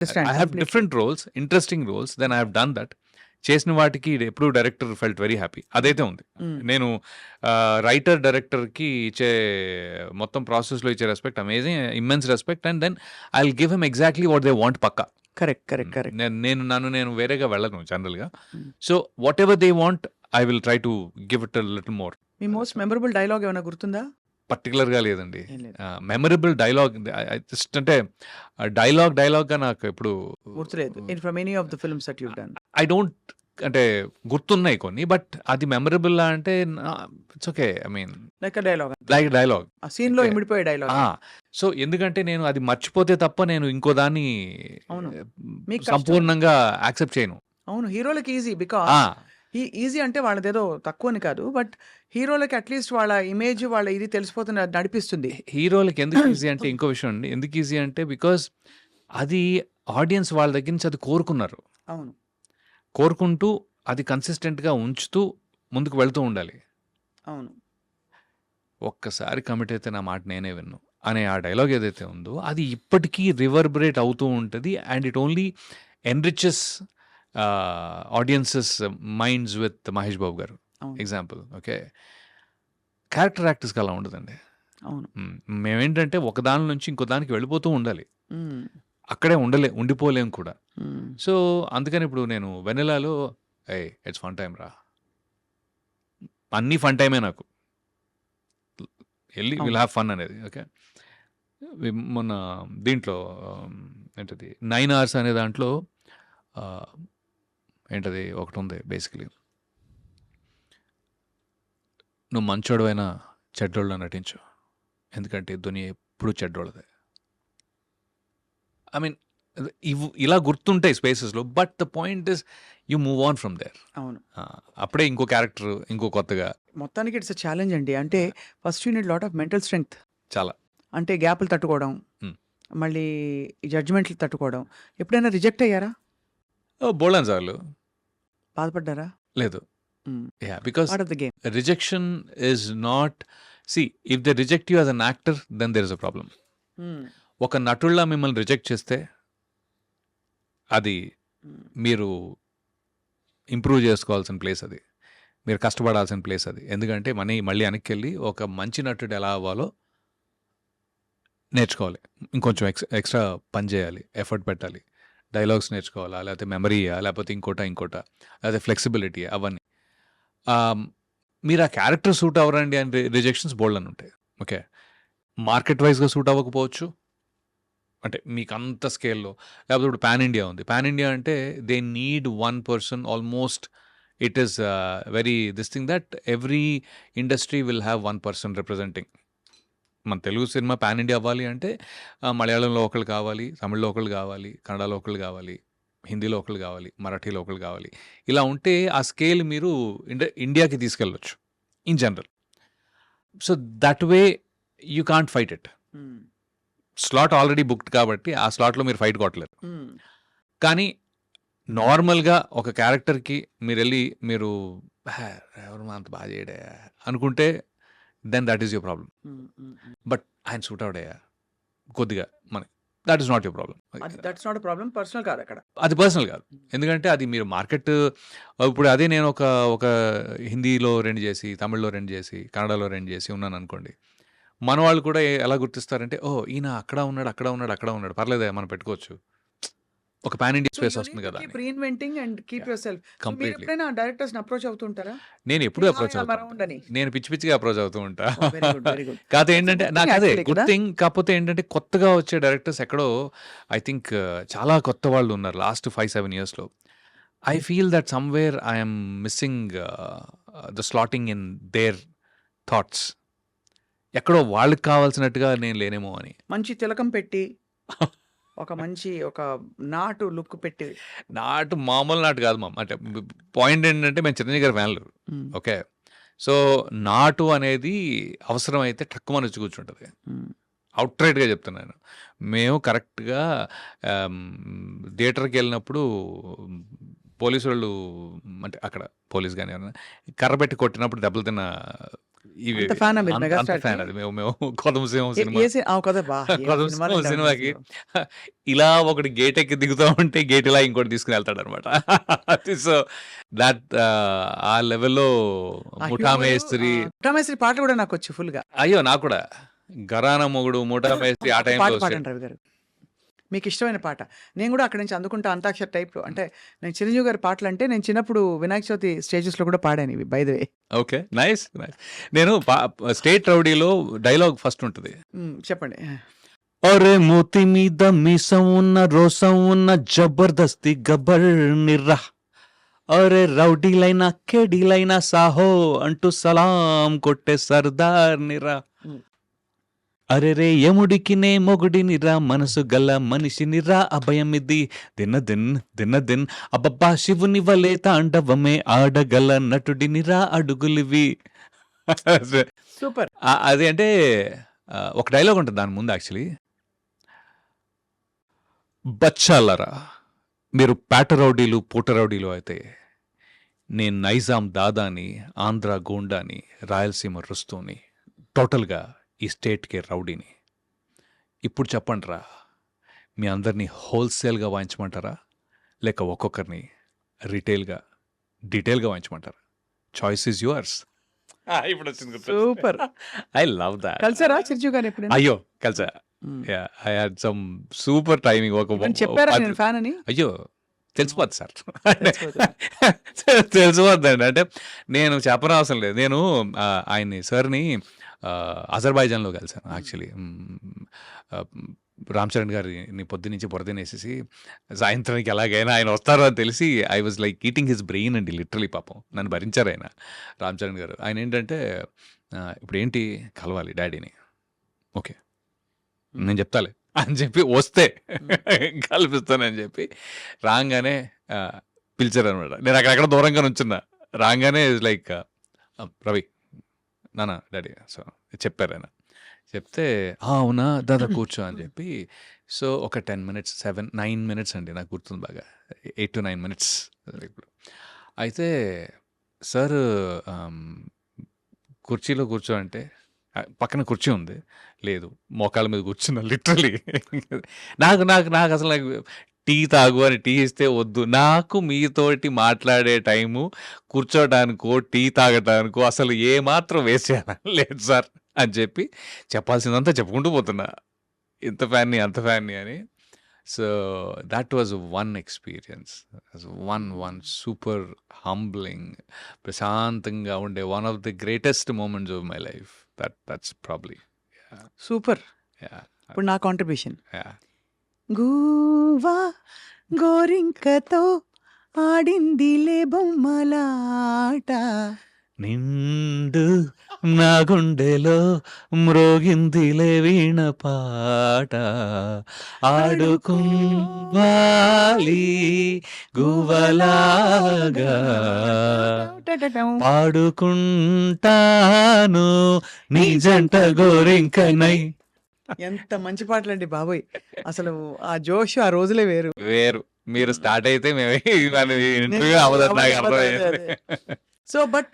Understand I have completely. Different roles, interesting roles. Then I have done that. చేసిన వాటికి ఎప్పుడూ director felt very happy. అదైతే ఉంది. హ్మ్. నేను రైటర్, డైరెక్టర్‌కి ఇచ్చే మొత్తం ప్రాసెస్‌లో ఇచ్చే respect amazing, immense respect. And then I will give him exactly what they want పక్కా. కరెక్ట్. నేను వేరేగా వెళ్ళను జనరల్‌గా. Hmm. So whatever they want I will try to give it a little more. మీ మోస్ట్ మెమరబుల్ డైలాగ్ ఏమైనా గుర్తుందా? పర్టిక్యులర్‌గా లేదండి. ఏం లేదు. మెమరబుల్ డైలాగ్ జస్ట్ అంటే డైలాగ్‌గా నాకు ఎప్పుడు గుర్తులేదు. From any of the films that you done. I don't అంటే గుర్తున్నాయి కొన్ని. బట్ అది మెమరబుల్లా అంటే it's okay. I mean like a dialogue. Like dialogue. ఆ సీన్‌లో ఓకే. ఇమిడిపోయే డైలాగ్. సో ఎందుకంటే నేను అది మర్చిపోతే తప్ప నేను ఇంకో దాన్ని అవును. ఆ, మీకు కష్టం. సంపూర్ణంగా యాక్సెప్ట్ చేయను. అవును. హీరోలకి ఈజీ బికాజ్ ఆ! ఈజీ అంటే వాళ్ళదేదో తక్కువని కాదు. బట్ హీరోలకి అట్‌లీస్ట్ వాళ్ళ ఇమేజ్ వాళ్ళ ఇది తెలిసిపోతున్న నడిపిస్తుంది. హీరోలకి ఎందుకు ఈజీ అంటే ఇంకో విషయం అండి. ఎందుకు ఈజీ అంటే బికాజ్ అది ఆడియన్స్ వాళ్ళ దగ్గర నుంచి అది కోరుకున్నారు. అవును. కోరుకుంటూ అది కన్సిస్టెంట్‌గా ఉంచుతూ ముందుకు వెళ్తూ ఉండాలి. అవును. ఒక్కసారి కమిట్ అయితే నా మాట నేనే విన్ను అనే ఆ డైలాగ్ ఏదైతే ఉందో అది ఇప్పటికీ రివర్బరేట్ అవుతూ ఉంటుంది. And it only enriches audiences minds with Mahesh Babu garu అవును. ఎగ్జాంపుల్. ఓకే. క్యారెక్టర్ యాక్టర్స్కి అలా ఉండదండి. అవును. మేమేంటంటే ఒక దాని నుంచి ఇంకో దానికి వెళ్ళిపోతూ ఉండాలి. హ్మ్. అక్కడే ఉండిపోలేం కూడా. హ్మ్. సో అందుకని ఇప్పుడు నేను వెన్నెలాలో ఇట్స్ ఫన్ టైమ్ రా, అన్నీ ఫన్ టైమే నాకు. వెళ్ళి అవును. విల్ హ్యావ్ ఫన్ అనేది. ఓకే. మొన్న దీంట్లో ఏంటది 9 అవర్స్ అనే దాంట్లో ఆ, ఏంటది ఒకటి ఉంది బేసికలీ, నువ్వు మంచోడువైనా చెడ్డోళ్ళ నటించు, ఎందుకంటే ఈ దునియా ఎప్పుడు చెడ్డోళ్ళదే. ఐ మీన్ ఇలా గుర్తుంటాయి స్పేసెస్లో. But the point is you move on from there. అవును. అప్పుడే ఇంకో క్యారెక్టర్ ఇంకో కొత్తగా మొత్తానికి ఇట్స్ ఎ ఛాలెంజ్ అండి. అంటే first you need lot of mental strength. చాలా అంటే గ్యాప్‌లు తట్టుకోవడం. Hmm. మళ్ళీ జడ్జ్‌మెంట్లు తట్టుకోవడం. ఎప్పుడైనా రిజెక్ట్ అయ్యారా? బోల్డన్ సార్లు. బాధపడ్డారా? లేదు. Hmm. Because part of the game. Rejection is not, see if they reject you as an actor then there is a problem. Hmm. ఒక నటుల్లా మిమ్మల్ని రిజెక్ట్ చేస్తే అది హ్మ్. మీరు ఇంప్రూవ్ చేసుకోవాల్సిన ప్లేస్ అది. మీరు కష్టపడాల్సిన ప్లేస్ అది. ఎందుకంటే మళ్ళీ వెనక్కెళ్ళి ఒక మంచి నటుడు ఎలా అవ్వాలో నేర్చుకోవాలి. ఇంకొంచెం ఎక్స్ట్రా పని చేయాలి, ఎఫర్ట్ పెట్టాలి. డైలాగ్స్ నేర్చుకోవాలా, లేకపోతే మెమరీయా, లేకపోతే ఇంకోటా, లేకపోతే ఫ్లెక్సిబిలిటీ అవన్నీ. మీరు ఆ క్యారెక్టర్ సూట్ అవ్వరండి అని రిజెక్షన్స్ బోల్డ్ అని ఉంటాయి. ఓకే. మార్కెట్ వైజ్గా సూట్ అవ్వకపోవచ్చు. అంటే మీకు అంత స్కేల్‌లో, లేకపోతే ఇప్పుడు పాన్ ఇండియా ఉంది. పాన్ ఇండియా అంటే they need one person almost. It is very this thing that every industry will have one person representing. మన తెలుగు సినిమా పాన్ ఇండియా అవ్వాలి అంటే మలయాళంలో ఒకళ్ళు కావాలి, తమిళ్లో ఒకళ్ళు కావాలి, కన్నడలో ఒకళ్ళు కావాలి, హిందీలో ఒకళ్ళు కావాలి, మరాఠీలో ఒకళ్ళు కావాలి. ఇలా ఉంటే ఆ స్కేల్ మీరు ఇండియాకి తీసుకెళ్ళొచ్చు in general. So that way you can't fight it. Hmm. Slot already booked కాబట్టి ఆ స్లాట్లో మీరు ఫైట్ కొట్టలేరు. హ్మ్. కానీ నార్మల్గా ఒక క్యారెక్టర్కి మీరు ఎవరు అంత బాగా చేయడే అనుకుంటే then that is your problem. Hmm. Hmm. Hmm. But ఆయన సూట్ అవుడయ్యా కొద్దిగా మనకి, that is not your problem. That's not a problem. Personal కాదు అక్కడ. అది పర్సనల్ కాదు. ఎందుకంటే అది మీరు మార్కెట్, ఇప్పుడు అదే నేను ఒక హిందీలో 2 చేసి, తమిళ్లో 2 చేసి, కన్నడలో 2 చేసి ఉన్నాను అనుకోండి. మన వాళ్ళు కూడా ఎలా గుర్తిస్తారంటే, ఓహ్! ఈయన అక్కడ ఉన్నాడు. పర్లేదయ్యా మనం పెట్టుకోవచ్చు. ఒక pan India so space you need వస్తుంది టు కదా కీప్ అని. Reinventing and keep yeah! Yourself. So మీరు కంప్లీట్‌లీ. ఎప్పుడైనా డైరెక్టర్స్‌ని అప్రోచ్ అవుతూ ఉంటారా? నేను ఎప్పుడూ మీరు అప్రోచ్ అవుతూ మనం ఉంటా. ఉండని. నేను పిచ్చిగా అప్రోచ్ అవుతూ ఉంటా. Oh! Very good. Very good. కాకపోతే దట్స్ ఎ ఏంటంటే గుడ్ థింగ్ నాకు అదే యాక్చువల్లీ గుడ్ కదా! థింగ్. కాకపోతే ఏంటంటే కొత్తగా వచ్చే డైరెక్టర్స్ ఎక్కడో ఐ థింక్ చాలా కొత్త వాళ్ళు ఉన్నారు లాస్ట్ 5, 7 ఇయర్స్‌లో. I feel that somewhere I am missing the slotting in their thoughts. ఎక్కడో వాళ్ళకి కావాల్సినట్టుగా నేను లేనేమో అని. మంచి తిలకం పెట్టి, ఒక నాటు లుక్ పెట్టి. మామూలు నాటు కాదు అంటే పాయింట్ ఏంటంటే మేము చిరంజీవి గారి ఫ్యాన్లు. హ్మ్. ఓకే. సో నాటు అనేది అవసరమైతే టక్కుమని వచ్చి కూర్చుంటది. హ్మ్. అవుట్‌రైట్‌గా చెప్తున్నాను. మేము కరెక్ట్‌గా థియేటర్‌కెళ్ళినప్పుడు పోలీసోళ్ళు, అంటే అక్కడ పోలీస్ గాని ఎవరైనా కర్ర పెట్టి కొట్టినప్పుడు దెబ్బలు తిన్న ఇవి అంత ఫ్యానా మీరు అంత మెగాస్టార్‌కి? ఫ్యాన్ అది. మేము కొదమ సింహం ఏ సినిమా ఏ సి ఆ! కదా! బా! ఏం కొదమ సింహం సినిమాలండి అవన్నీ సినిమాకి అసలు. ఇలా ఒకడు గేట్ ఎక్కి దిగుతా ఉంటే గేట్ ఇలా ఇంకోటి తీసుకొని వెళ్తాడనమాట. సో, ఆ లెవెల్‌లో ఆ 'ముఠా హ్యూమరు మేస్త్రి' 'ముఠా మేస్త్రి' పాటలు కూడా నాకొచ్చు ఫుల్‌గా. అయ్యో! నాకు కూడా 'ఘరానా మొగుడు', 'ముఠా మేస్త్రి' ఆ ఒక టైంలో పాట వచ్చాయి. పాడండి రవి గారు. మీకిష్టమైన పాట. నేను గూడా అక్కడి నుంచి అందుకుంటా అంతాక్షరి టైప్‌లో అంటే నేను చిరంజీవి గారి పాటలంటే నేను చిన్నప్పుడు వినాయక చవితి స్టేజెస్‌లో కూడా పాడాను ఇవి by the way. Okay. Nice. Nice. నేను 'స్టేట్ రౌడీలో' డైలాగ్ ఫస్ట్ ఉంటది. చెప్పండి. అరే మూతి మీద మీసం ఉన్న రోసం ఉన్న జబర్దస్తి గబ్బర్ నిర్రా అరే రౌడీలైనా కేడీలైనా సాహో అంటూ సలాం కొట్టే సర్దార్ నిరా హ్మ్. అరే రే యముడికి నే మొగుడినిరా మనసు గల మనిషినిరా అభయం ఇది దిన అబ్బబ్బా శివుని వలే తాండవమే ఆడగల నటుడినిరా అడుగులివి సూపర్. అది అంటే ఒక డైలాగ్ ఉంటుంది దాని ముందు యాక్చువల్లీ బచ్చాలరా మీరు పేట రౌడీలు పూట రౌడీలు అయితే నేను నైజాం దాదాని ఆంధ్ర గోండాని రాయలసీమ రుస్తూని టోటల్గా ఈ స్టేట్కి రౌడీని ఇప్పుడు చెప్పండి రా మీ అందరినీ హోల్సేల్గా వాయించమంటారా లేక ఒక్కొక్కరిని రిటైల్గా డీటెయిల్గా వాయించమంటారా చాయిస్ ఈజ్ యువర్స్ ఇప్పుడు వచ్చింది సూపర్. ఐ లవ్ దాట్ కలిసారా చిరంజీవి గారిని ఎప్పుడైనా? అయ్యో కలిసా hmm. I had some super timing ఒక ఏమన్నా చెప్పారా పది- నేను ఫ్యాన్ అని? అయ్యో తెలిసిపోద్ది సార్ తెలిసిపోతుందా? తెలిసిపోద్దండి అంటే నేను చెప్పనవసరం లేదు నేను ఆయన్ని సార్ని అజర్బైజాన్లో కలిసాను యాక్చువల్లీ రామ్ చరణ్ గారిని పొద్దునుంచి బురదనేసేసి సాయంత్రానికి ఎలాగైనా ఆయన వస్తారో అని తెలిసి I was like eating his brain అండి లిటరలీ పాపం నన్ను భరించారు ఆయన రామ్ చరణ్ గారు ఆయన ఏంటంటే ఇప్పుడు ఏంటి కలవాలి డాడీని ఓకే నేను చెప్తాలే అని చెప్పి వస్తే కల్పిస్తానని చెప్పి రాగానే పిలిచారు అనమాట నేను అక్కడెక్కడ దూరంగా నుంచున్నా రాగానే లైక్ రవి నానా డాడీ సో చెప్పారు ఆయన చెప్తే అవునా దాదా కూర్చో అని చెప్పి సో ఒక 10 మినిట్స్ 9 మినిట్స్ అండి నాకు గుర్తుంది బాగా 8 to 9 మినిట్స్ ఇప్పుడు అయితే సార్ కుర్చీలో కూర్చో అంటే పక్కన కుర్చీ ఉంది లేదు మోకాళ్ళ మీద కూర్చున్నా లిటరలీ నాకు నాకు నాకు అసలు నాకు టీ తాగు అని టీ ఇస్తే వద్దు నాకు మీతోటి మాట్లాడే టైము కూర్చోటానికో టీ తాగటానికో అసలు ఏమాత్రం వేస్ట్ చేయాలని లేదు సార్ అని చెప్పి చెప్పాల్సిందంతా చెప్పుకుంటూ పోతున్నా ఇంత ఫ్యాన్ని అంత ఫ్యాన్ని అని so that was one experience one super humbling ప్రశాంతంగా ఉండే one of the greatest moments of my life that's probably super. ఇప్పుడు నా కాంట్రిబ్యూషన్. యా గూవా గోరింకతో ఆడిందిలే బొమ్మలాట నిండు నా గుండెలో మ్రోగిందిలే వీణ పాట ఆడుకోవాలి గువ్వలాగా పాడుకుంటాను నీ జంట గోరింకనై ఎంత మంచి పాటలండి బాబోయ్. అసలు ఆ జోష్ ఆ రోజులే వేరు. వేరు మీరు స్టార్ట్ అయితే మేము ఇంటర్వ్యూ అవ్వదు నాకు అదే, అదే, అర్థమైంది అదే. So but